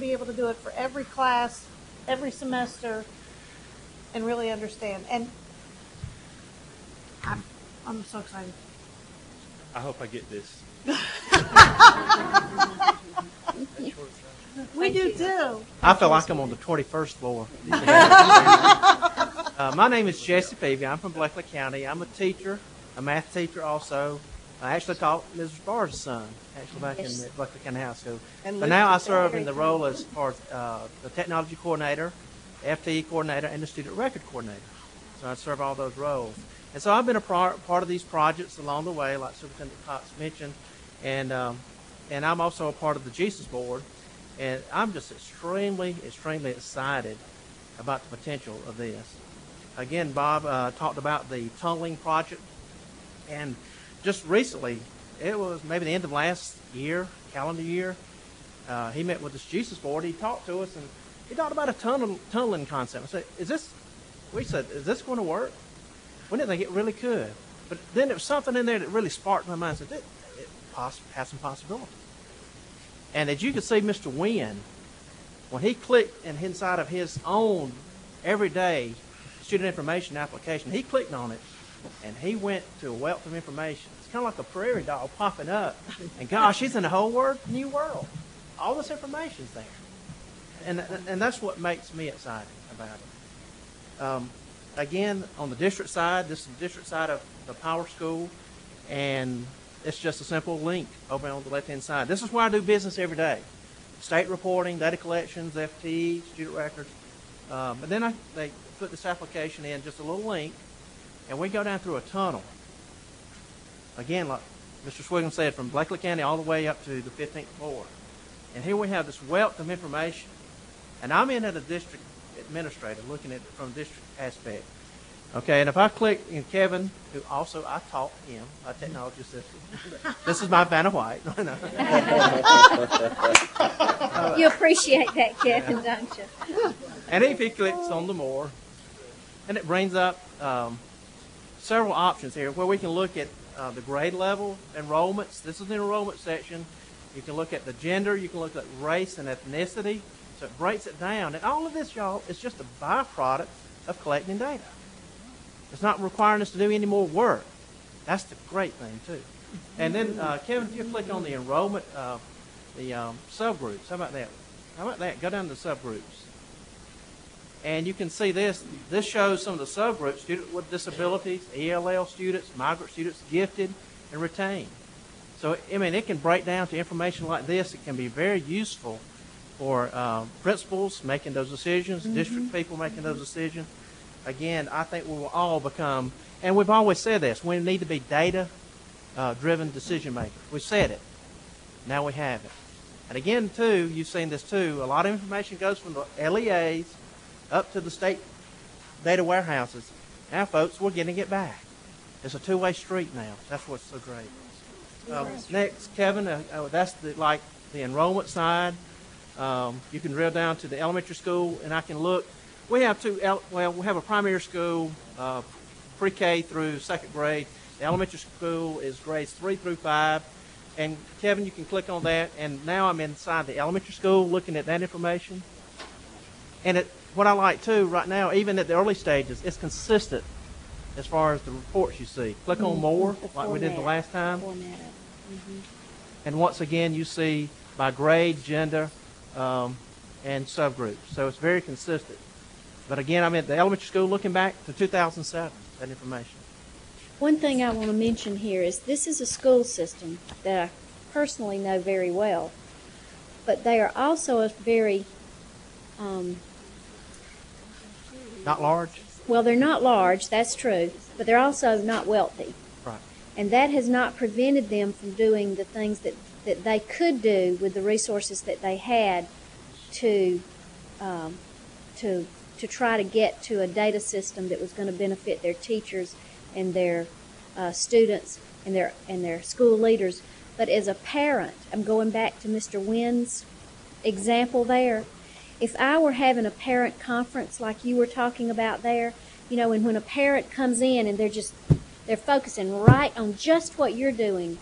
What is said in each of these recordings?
be able to do it for every class, every semester, and really understand. And I'm so excited. I hope I get this. We do too. I feel like I'm on the 21st floor. My name is Jesse Peavy. I'm from Bleckley County. I'm a teacher, a math teacher also. I actually taught Mrs. Barr's son, actually back in the Bleckley County High School. But now I serve in the role as far as the technology coordinator, FTE coordinator, and the student record coordinator. So I serve all those roles. And so I've been a part of these projects along the way, like Superintendent Cox mentioned, and I'm also a part of the Jesus Board. And I'm just extremely, extremely excited about the potential of this. Again, Bob talked about the tunneling project, and just recently, it was maybe the end of last year, calendar year, he met with this Jesus Board. He talked to us, and he talked about a tunneling concept. We said, is this going to work? We didn't think it really could. But then there was something in there that really sparked my mind. I said, it has some possibilities. And as you can see, Mr. Wynn, when he clicked inside of his own everyday student information application, he clicked on it, and he went to a wealth of information. It's kind of like a prairie dog popping up. And gosh, he's in a whole new world. All this information's there. And that's what makes me excited about it. Again, on the district side, this is the district side of the PowerSchool, and it's just a simple link over on the left-hand side. This is where I do business every day. State reporting, data collections, FT, student records. But then they put this application in, just a little link, and we go down through a tunnel. Again, like Mr. Swiggan said, from Bleckley County all the way up to the 15th floor. And here we have this wealth of information. And I'm in as a district administrator, looking at it from a district aspect. Okay, and if I click in Kevin, who also I taught him a technology system. This is my Vanna White. You appreciate that, Kevin, don't you? And if he clicks on the more, and it brings up several options here where we can look at the grade level enrollments. This is the enrollment section. You can look at the gender. You can look at race and ethnicity. So it breaks it down. And all of this, y'all, is just a byproduct of collecting data. It's not requiring us to do any more work. That's the great thing, too. And then, Kevin, if you click on the enrollment, the subgroups, how about that? How about that? Go down to the subgroups. And you can see this. This shows some of the subgroups: students with disabilities, ELL students, migrant students, gifted, and retained. So, I mean, it can break down to information like this. It can be very useful for principals making those decisions, district people making those decisions. Again, I think we will all become, and we've always said this, we need to be data-driven decision makers. We've said it. Now we have it. And again, too, you've seen this too, a lot of information goes from the LEAs up to the state data warehouses. Now, folks, we're getting it back. It's a two-way street now. That's what's so great. Next, Kevin, that's the enrollment side. You can drill down to the elementary school, and I can look. We have we have a primary school, pre-K through second grade. The elementary school is grades 3 through 5. And Kevin, you can click on that, and now I'm inside the elementary school looking at that information. And what I like too right now, even at the early stages, it's consistent as far as the reports you see. Click on more, like we did the last time. And once again, you see by grade, gender, and subgroups. So it's very consistent. But again, I'm at the elementary school looking back to 2007, that information. One thing I want to mention here is this is a school system that I personally know very well, but they are also a very... not large? Well, they're not large, that's true, but they're also not wealthy. Right. And that has not prevented them from doing the things that they could do with the resources that they had to try to get to a data system that was going to benefit their teachers and their students and their school leaders. But as a parent, I'm going back to Mr. Wynn's example there. If I were having a parent conference like you were talking about there, you know, and when a parent comes in and they're focusing right on just what you're doing,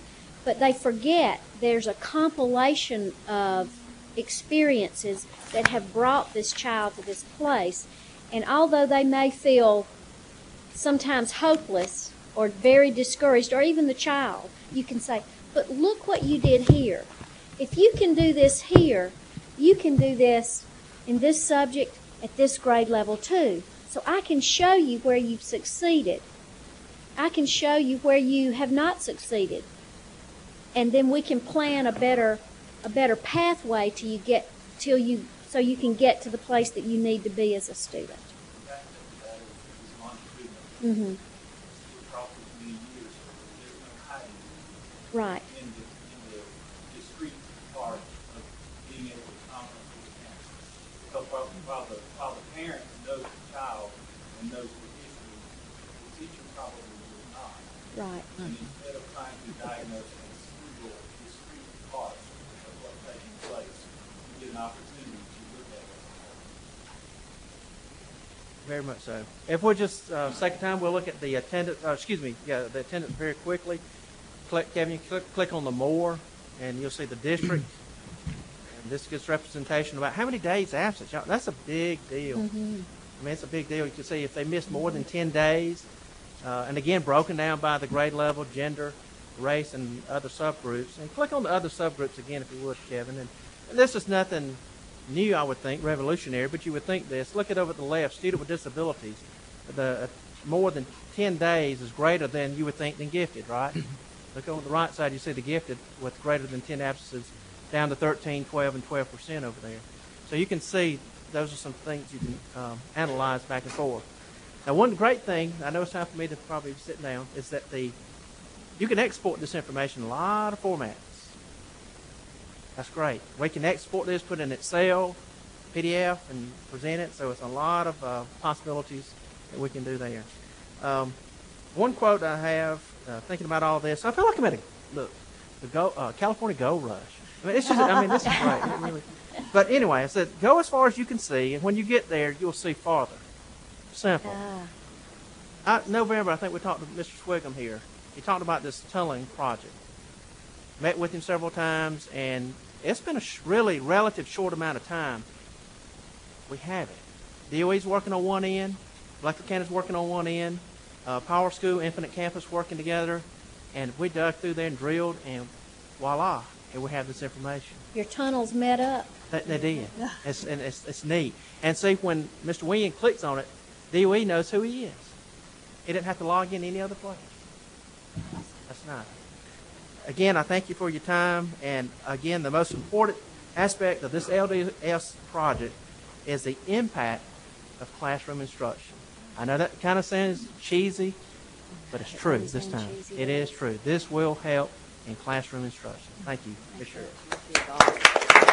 but they forget there's a compilation of experiences that have brought this child to this place. And although they may feel sometimes hopeless or very discouraged, or even the child, you can say, but look what you did here. If you can do this here, you can do this in this subject at this grade level too. So I can show you where you've succeeded. I can show you where you have not succeeded. And then we can plan a better pathway till you get so you can get to the place that you need to be as a student. Mm-hmm. Right. In the discrete part of being able to accomplish these parents. Because while the parent knows the child and knows the history, the teacher probably does not. Right. And instead of trying to diagnose a single discrete part of what's taking place, you get an opportunity to look at it. Very much so. If we're just sake of time, we'll look at the attendance. The attendance very quickly. Kevin, you click on the more, and you'll see the district. And this gives representation about how many days absence. That's a big deal. Mm-hmm. I mean, it's a big deal. You can see if they miss more than 10 days, and again, broken down by the grade level, gender, race, and other subgroups. And click on the other subgroups again, if you would, Kevin. And this is nothing new, I would think, revolutionary, but you would think this. Look at over at the left, student with disabilities. The more than 10 days is greater than you would think than gifted, right? Look on the right side, you see the gifted with greater than 10 absences down to 13, 12, and 12% over there. So you can see those are some things you can analyze back and forth. Now, one great thing, I know it's time for me to probably sit down, is that you can export this information in a lot of formats. That's great. We can export this, put it in Excel, PDF, and present it. So it's a lot of possibilities that we can do there. One quote I have, thinking about all this, I feel like I'm at the California Gold Rush. I mean, this is great. It really, but anyway, I said, go as far as you can see, and when you get there, you'll see farther. Simple. November, I think we talked to Mr. Swigum here. He talked about this tunneling project. Met with him several times, and it's been a really relative short amount of time. We have it. DOE's working on one end. Bleckley County's working on one end. PowerSchool, Infinite Campus working together, and we dug through there and drilled, and voila, here we have this information. Your tunnels met up. They did. It's neat. And see, when Mr. Wynn clicks on it, DOE knows who he is. He didn't have to log in any other place. That's nice. Again, I thank you for your time, and again, the most important aspect of this LDS project is the impact of classroom instruction. I know that kind of sounds cheesy, but it's true this time. It is true. This will help in classroom instruction. Thank you. Yes, sir.